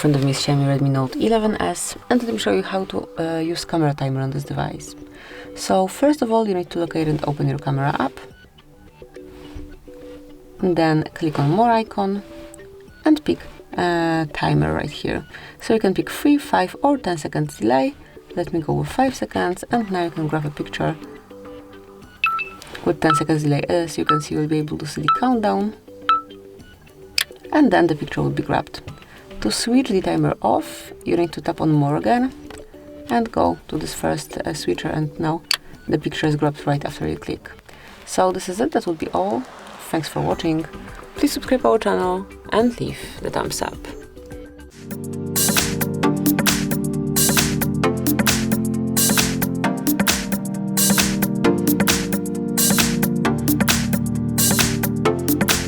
front of me is Xiaomi Redmi Note 11S, and let me show you how to use camera timer on this device. So first of all, you need to locate and open your camera app, and then click on more icon and pick timer right here. So you can pick 3, 5 or 10 seconds delay. Let me go with 5 seconds, and now you can grab a picture with 10 seconds delay. As you can see, you'll be able to see the countdown, and then the picture will be grabbed. To switch the timer off, you need to tap on more again and go to this first switcher, and now the picture is grabbed right after you click. So this is it, that will be all. Thanks for watching. Please subscribe our channel and leave the thumbs up.